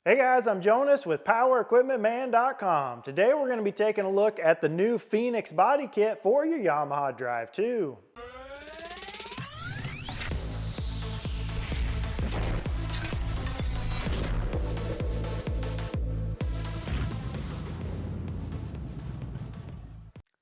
Hey guys, I'm Jonas with PowerEquipmentMan.com. Today we're going to be taking a look at the new Phoenix body kit for your Yamaha Drive2.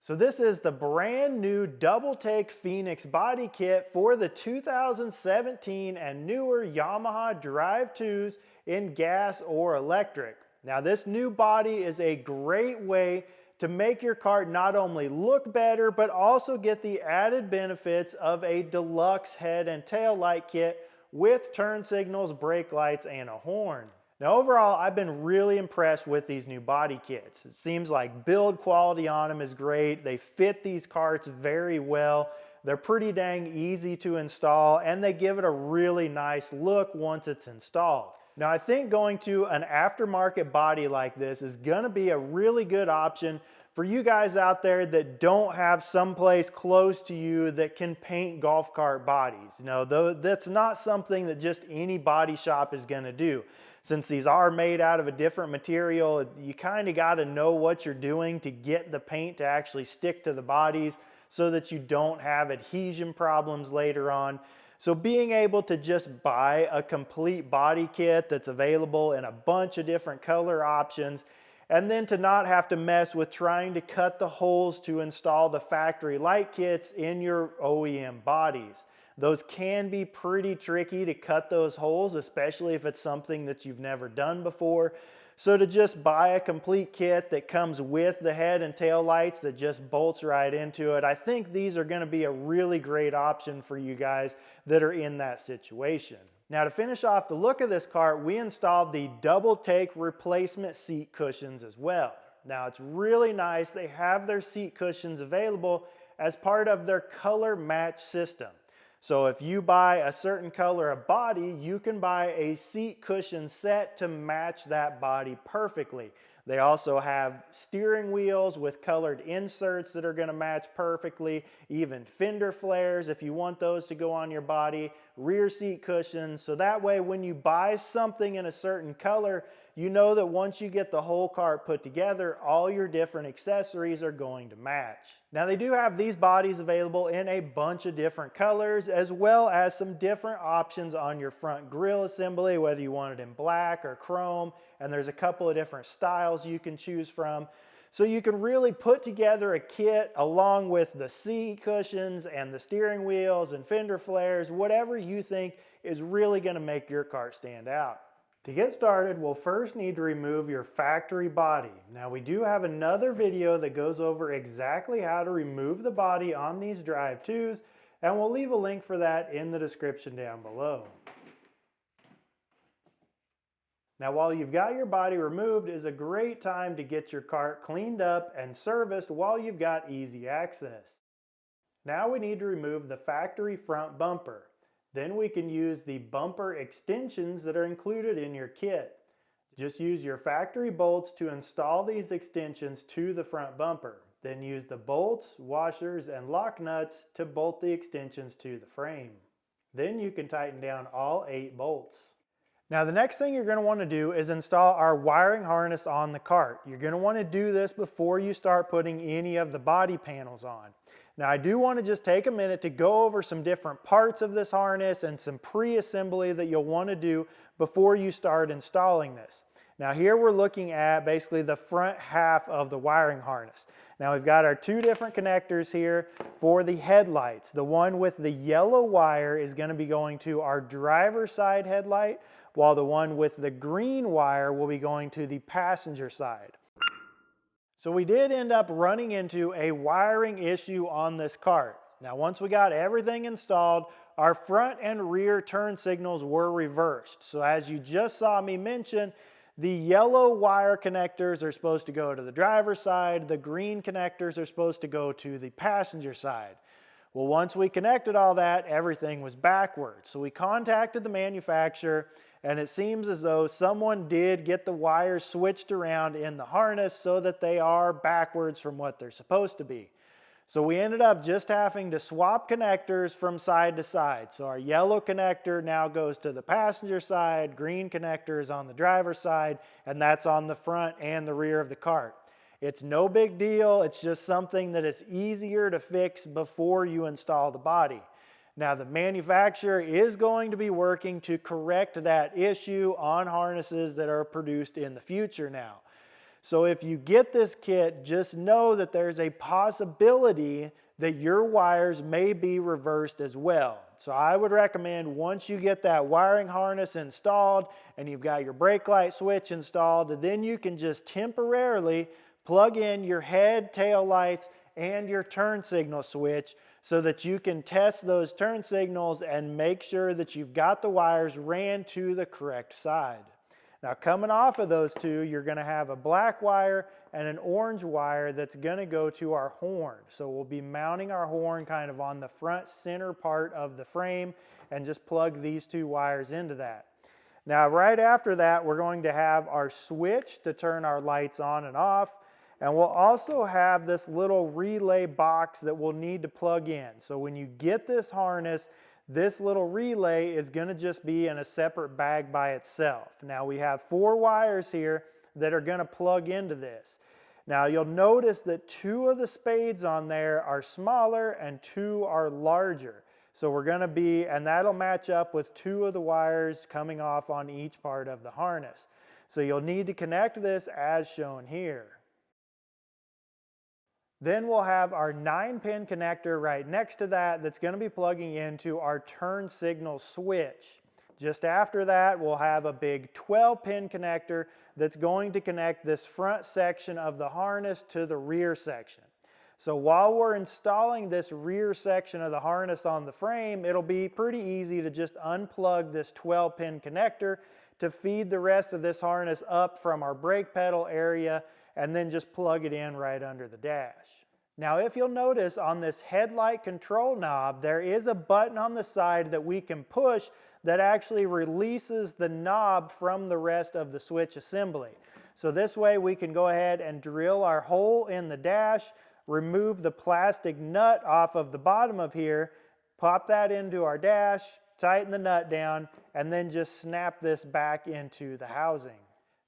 So this is the brand new double take Phoenix body kit for the 2017 and newer Yamaha Drive2s in gas or electric. Now this new body is a great way to make your cart not only look better but also get the added benefits of a deluxe head and tail light kit with turn signals, brake lights, and a horn. Now overall, I've been really impressed with these new body kits. It seems like build quality on them is great. They fit these carts very well. They're pretty dang easy to install and they give it a really nice look once it's installed. Now I think going to an aftermarket body like this is gonna be a really good option for you guys out there that don't have someplace close to you that can paint golf cart bodies. Though that's not something that just any body shop is gonna do. Since these are made out of a different material, you kind of got to know what you're doing to get the paint to actually stick to the bodies so that you don't have adhesion problems later on. So being able to just buy a complete body kit that's available in a bunch of different color options, and then to not have to mess with trying to cut the holes to install the factory light kits in your OEM bodies. Those can be pretty tricky to cut those holes, especially if it's something that you've never done before. So to just buy a complete kit that comes with the head and tail lights that just bolts right into it, I think these are going to be a really great option for you guys that are in that situation. Now to finish off the look of this cart, we installed the double take replacement seat cushions as well. Now it's really nice. They have their seat cushions available as part of their color match system. So if you buy a certain color of body, you can buy a seat cushion set to match that body perfectly. They also have steering wheels with colored inserts that are going to match perfectly, even fender flares if you want those to go on your body, rear seat cushions. So that way when you buy something in a certain color, you know that once you get the whole cart put together, all your different accessories are going to match. Now they do have these bodies available in a bunch of different colors, as well as some different options on your front grille assembly, whether you want it in black or chrome, and there's a couple of different styles you can choose from. So you can really put together a kit along with the seat cushions and the steering wheels and fender flares, whatever you think is really going to make your cart stand out. To get started, we'll first need to remove your factory body. Now we do have another video that goes over exactly how to remove the body on these Drive2s, and we'll leave a link for that in the description down below. Now while you've got your body removed is a great time to get your cart cleaned up and serviced while you've got easy access. Now we need to remove the factory front bumper. Then we can use the bumper extensions that are included in your kit. Just use your factory bolts to install these extensions to the front bumper. Then use the bolts, washers, and lock nuts to bolt the extensions to the frame. Then you can tighten down all 8 bolts. Now the next thing you're going to want to do is install our wiring harness on the cart. You're going to want to do this before you start putting any of the body panels on. Now I do want to just take a minute to go over some different parts of this harness and some pre-assembly that you'll want to do before you start installing this. Now here we're looking at basically the front half of the wiring harness. Now we've got our 2 different connectors here for the headlights. The one with the yellow wire is going to be going to our driver's side headlight, while the one with the green wire will be going to the passenger side. So we did end up running into a wiring issue on this cart. Now once we got everything installed, our front and rear turn signals were reversed. So as you just saw me mention, the yellow wire connectors are supposed to go to the driver's side, the green connectors are supposed to go to the passenger side. Well, once we connected all that, everything was backwards. So we contacted the manufacturer, and it seems as though someone did get the wires switched around in the harness so that they are backwards from what they're supposed to be. So we ended up just having to swap connectors from side to side. So our yellow connector now goes to the passenger side, green connector is on the driver's side, and that's on the front and the rear of the cart. It's no big deal, it's just something that is easier to fix before you install the body. Now the manufacturer is going to be working to correct that issue on harnesses that are produced in the future now. So if you get this kit, just know that there's a possibility that your wires may be reversed as well. So I would recommend once you get that wiring harness installed and you've got your brake light switch installed, then you can just temporarily plug in your head, tail lights, and your turn signal switch so that you can test those turn signals and make sure that you've got the wires ran to the correct side. Now coming off of those two, you're going to have a black wire and an orange wire that's going to go to our horn. So we'll be mounting our horn kind of on the front center part of the frame and just plug these two wires into that. Now right after that, we're going to have our switch to turn our lights on and off. And we'll also have this little relay box that we'll need to plug in. So when you get this harness, this little relay is going to just be in a separate bag by itself. Now we have 4 wires here that are going to plug into this. Now you'll notice that 2 of the spades on there are smaller and 2 are larger. So we're going to be, and that'll match up with 2 of the wires coming off on each part of the harness. So you'll need to connect this as shown here. Then we'll have our 9-pin connector right next to that that's going to be plugging into our turn signal switch. Just after that, we'll have a big 12-pin connector that's going to connect this front section of the harness to the rear section. So while we're installing this rear section of the harness on the frame, it'll be pretty easy to just unplug this 12-pin connector to feed the rest of this harness up from our brake pedal area and then just plug it in right under the dash. Now if you'll notice on this headlight control knob, there is a button on the side that we can push that actually releases the knob from the rest of the switch assembly. So this way we can go ahead and drill our hole in the dash, remove the plastic nut off of the bottom of here, pop that into our dash, tighten the nut down, and then just snap this back into the housing.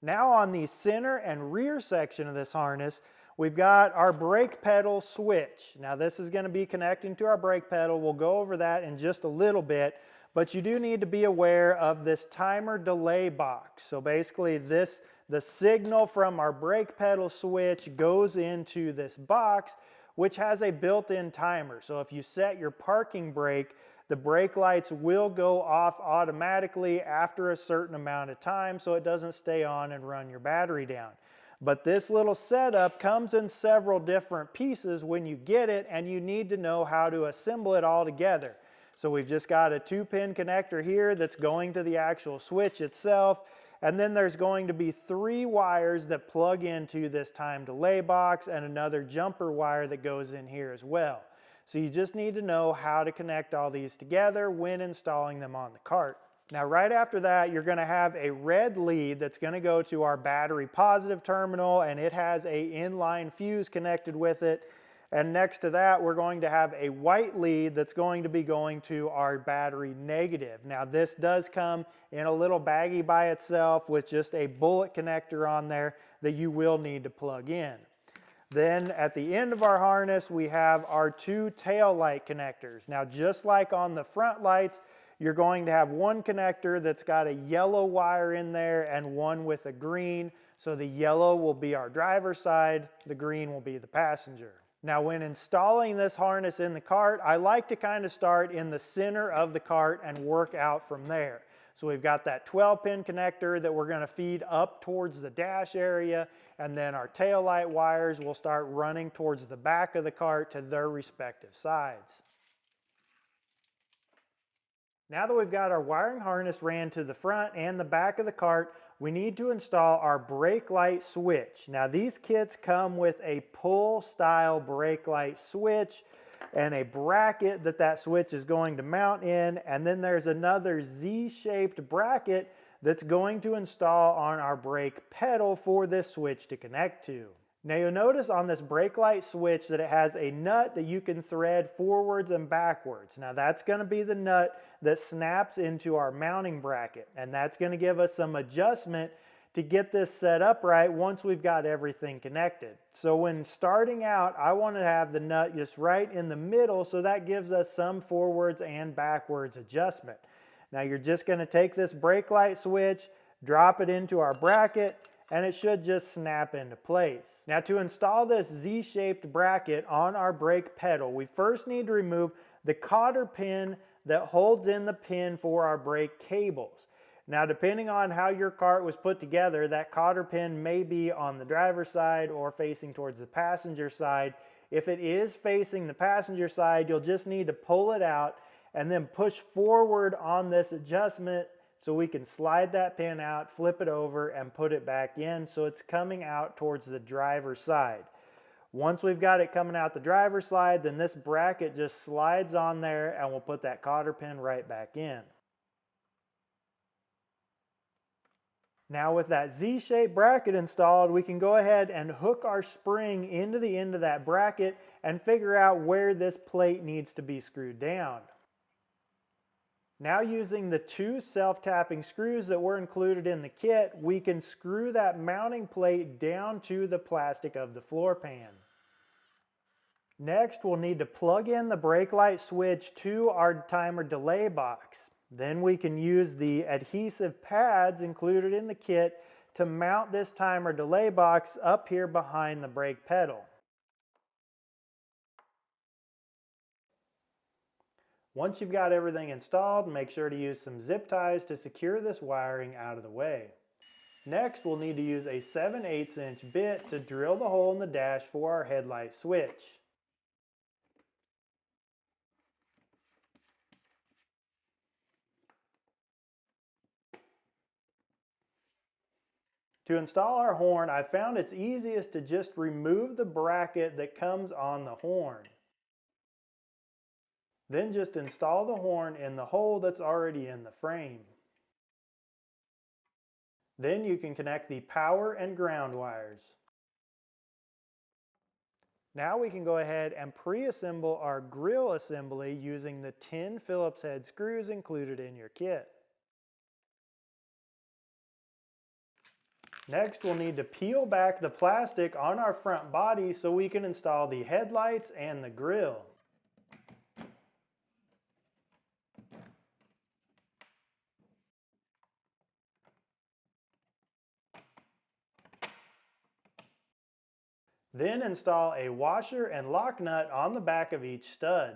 Now on the center and rear section of this harness, we've got our brake pedal switch. Now this is going to be connecting to our brake pedal. We'll go over that in just a little bit, but you do need to be aware of this timer delay box. So basically the signal from our brake pedal switch goes into this box, which has a built-in timer. So if you set your parking brake, the brake lights will go off automatically after a certain amount of time so it doesn't stay on and run your battery down. But this little setup comes in several different pieces when you get it, and you need to know how to assemble it all together. So we've just got a 2-pin connector here that's going to the actual switch itself, and then there's going to be 3 wires that plug into this time delay box and another jumper wire that goes in here as well. So you just need to know how to connect all these together when installing them on the cart. Now right after that, you're going to have a red lead that's going to go to our battery positive terminal, and it has a inline fuse connected with it. And next to that, we're going to have a white lead that's going to be going to our battery negative. Now this does come in a little baggie by itself with just a bullet connector on there that you will need to plug in. Then at the end of our harness, we have our 2 tail light connectors. Now just like on the front lights, you're going to have one connector that's got a yellow wire in there and one with a green. So the yellow will be our driver's side, the green will be the passenger. Now when installing this harness in the cart, I like to kind of start in the center of the cart and work out from there. So we've got that 12-pin connector that we're going to feed up towards the dash area, and then our tail light wires will start running towards the back of the cart to their respective sides. Now that we've got our wiring harness ran to the front and the back of the cart, we need to install our brake light switch. Now these kits come with a pull style brake light switch and a bracket that switch is going to mount in, and then there's another Z-shaped bracket that's going to install on our brake pedal for this switch to connect to. Now you'll notice on this brake light switch that it has a nut that you can thread forwards and backwards. Now that's going to be the nut that snaps into our mounting bracket, and that's going to give us some adjustment to get this set up right once we've got everything connected. So when starting out, I want to have the nut just right in the middle, so that gives us some forwards and backwards adjustment. Now you're just going to take this brake light switch, drop it into our bracket, and it should just snap into place. Now to install this Z-shaped bracket on our brake pedal, we first need to remove the cotter pin that holds in the pin for our brake cables. Now depending on how your cart was put together, that cotter pin may be on the driver's side or facing towards the passenger side. If it is facing the passenger side, you'll just need to pull it out and then push forward on this adjustment so we can slide that pin out, flip it over, and put it back in so it's coming out towards the driver's side. Once we've got it coming out the driver's side, then this bracket just slides on there and we'll put that cotter pin right back in. Now with that Z-shaped bracket installed, we can go ahead and hook our spring into the end of that bracket and figure out where this plate needs to be screwed down. Now using the 2 self-tapping screws that were included in the kit, we can screw that mounting plate down to the plastic of the floor pan. Next, we'll need to plug in the brake light switch to our timer delay box. Then we can use the adhesive pads included in the kit to mount this timer delay box up here behind the brake pedal. Once you've got everything installed, make sure to use some zip ties to secure this wiring out of the way. Next, we'll need to use a 7/8 inch bit to drill the hole in the dash for our headlight switch. To install our horn, I found it's easiest to just remove the bracket that comes on the horn. Then just install the horn in the hole that's already in the frame. Then you can connect the power and ground wires. Now we can go ahead and pre-assemble our grill assembly using the 10 Phillips head screws included in your kit. Next, we'll need to peel back the plastic on our front body so we can install the headlights and the grill. Then install a washer and lock nut on the back of each stud.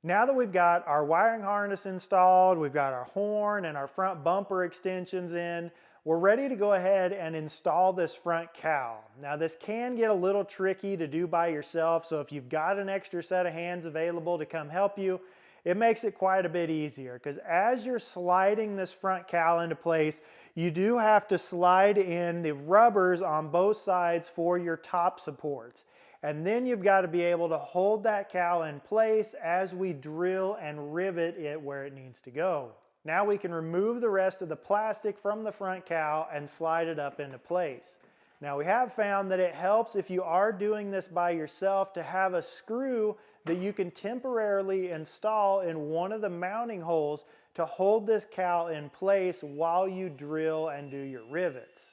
Now that we've got our wiring harness installed, we've got our horn and our front bumper extensions in, we're ready to go ahead and install this front cowl. Now this can get a little tricky to do by yourself, so if you've got an extra set of hands available to come help you, it makes it quite a bit easier, because as you're sliding this front cowl into place, you do have to slide in the rubbers on both sides for your top supports. And then you've got to be able to hold that cowl in place as we drill and rivet it where it needs to go. Now we can remove the rest of the plastic from the front cowl and slide it up into place. Now we have found that it helps if you are doing this by yourself to have a screw that you can temporarily install in one of the mounting holes to hold this cowl in place while you drill and do your rivets.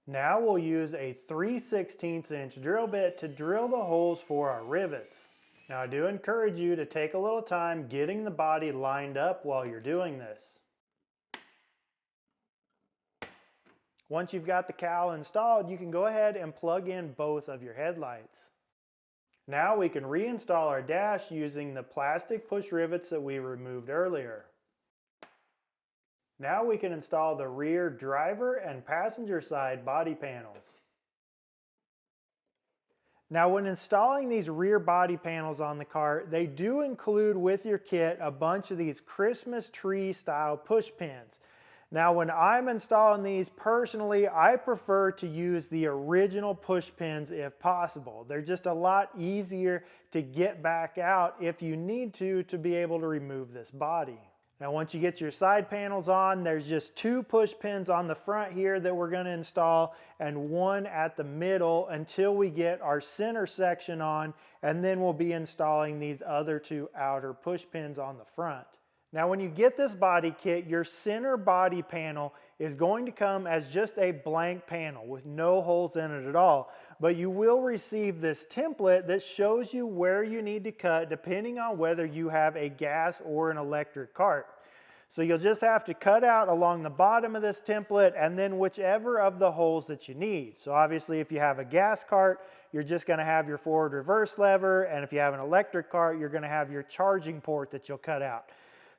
Now we'll use a 3/16 inch drill bit to drill the holes for our rivets. Now I do encourage you to take a little time getting the body lined up while you're doing this. Once you've got the cowl installed, you can go ahead and plug in both of your headlights. Now we can reinstall our dash using the plastic push rivets that we removed earlier. Now we can install the rear driver and passenger side body panels. Now when installing these rear body panels on the cart, they do include with your kit a bunch of these Christmas tree style push pins. Now when I'm installing these personally, I prefer to use the original push pins if possible. They're just a lot easier to get back out if you need to be able to remove this body. Now once you get your side panels on, there's just 2 push pins on the front here that we're going to install and 1 at the middle until we get our center section on, and then we'll be installing these other 2 outer push pins on the front. Now when you get this body kit, your center body panel is going to come as just a blank panel with no holes in it at all. But you will receive this template that shows you where you need to cut depending on whether you have a gas or an electric cart. So you'll just have to cut out along the bottom of this template and then whichever of the holes that you need. So obviously if you have a gas cart, you're just going to have your forward reverse lever, and if you have an electric cart, you're going to have your charging port that you'll cut out.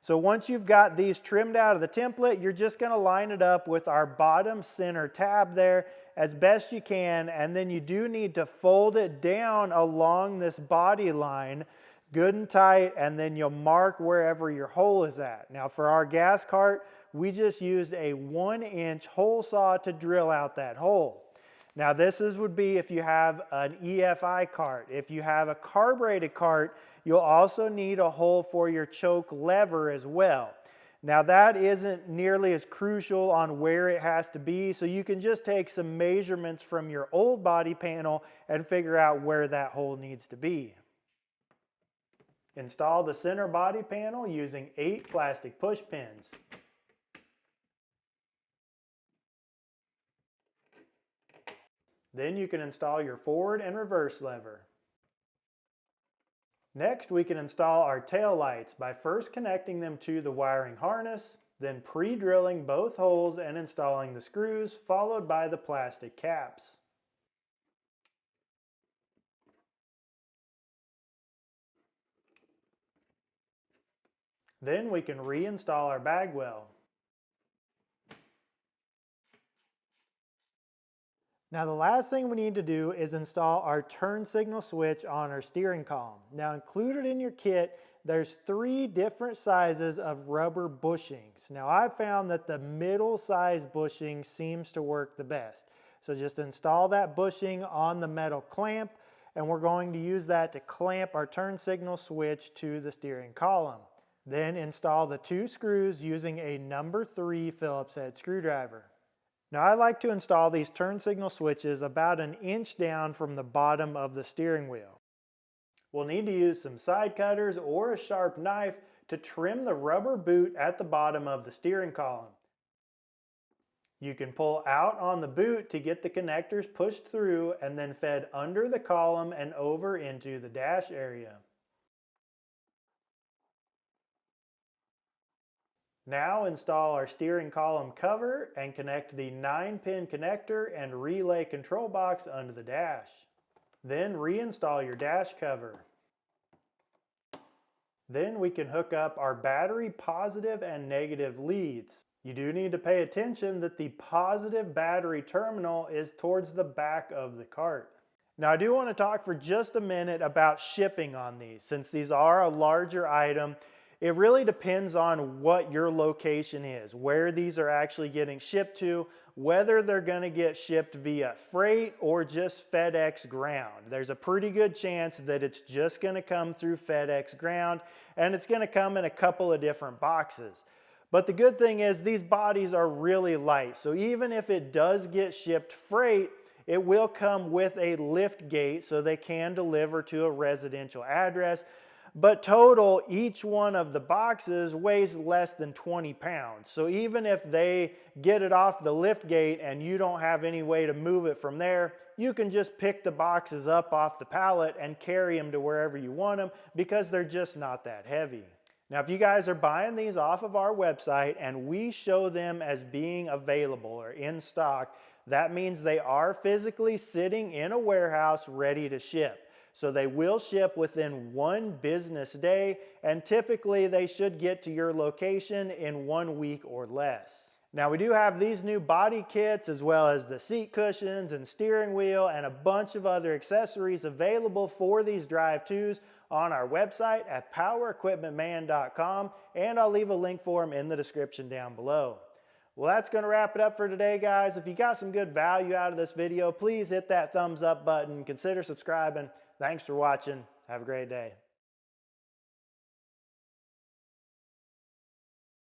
So once you've got these trimmed out of the template, you're just going to line it up with our bottom center tab there as best you can, and then you do need to fold it down along this body line good and tight, and then you'll mark wherever your hole is at. Now for our gas cart, we just used a 1-inch hole saw to drill out that hole. Now would be if you have an EFI cart. If you have a carbureted cart, you'll also need a hole for your choke lever as well. Now that isn't nearly as crucial on where it has to be, so you can just take some measurements from your old body panel and figure out where that hole needs to be. Install the center body panel using 8 plastic push pins. Then you can install your forward and reverse lever. Next, we can install our tail lights by first connecting them to the wiring harness, then pre-drilling both holes and installing the screws, followed by the plastic caps. Then we can reinstall our bagwell. Now the last thing we need to do is install our turn signal switch on our steering column. Now included in your kit, there's 3 different sizes of rubber bushings. Now I've found that the middle size bushing seems to work the best. So just install that bushing on the metal clamp, and we're going to use that to clamp our turn signal switch to the steering column. Then install the 2 screws using a number 3 Phillips head screwdriver. Now I like to install these turn signal switches about 1 inch down from the bottom of the steering wheel. We'll need to use some side cutters or a sharp knife to trim the rubber boot at the bottom of the steering column. You can pull out on the boot to get the connectors pushed through and then fed under the column and over into the dash area. Now install our steering column cover and connect the 9-pin connector and relay control box under the dash. Then reinstall your dash cover. Then we can hook up our battery positive and negative leads. You do need to pay attention that the positive battery terminal is towards the back of the cart. Now I do want to talk for just a minute about shipping on these. Since these are a larger item, it really depends on what your location is, where these are actually getting shipped to, whether they're going to get shipped via freight or just FedEx ground. There's a pretty good chance that it's just going to come through FedEx ground, and it's going to come in a couple of different boxes. But the good thing is these bodies are really light, so even if it does get shipped freight, it will come with a lift gate so they can deliver to a residential address. But total, each one of the boxes weighs less than 20 pounds. So even if they get it off the lift gate and you don't have any way to move it from there, you can just pick the boxes up off the pallet and carry them to wherever you want them because they're just not that heavy. Now, if you guys are buying these off of our website and we show them as being available or in stock, that means they are physically sitting in a warehouse ready to ship. So they will ship within 1 business day, and typically they should get to your location in 1 week or less. Now we do have these new body kits as well as the seat cushions and steering wheel and a bunch of other accessories available for these Drive2s on our website at powerequipmentman.com, and I'll leave a link for them in the description down below. Well, that's going to wrap it up for today, guys. If you got some good value out of this video, please hit that thumbs up button. Consider subscribing. Thanks for watching. Have a great day.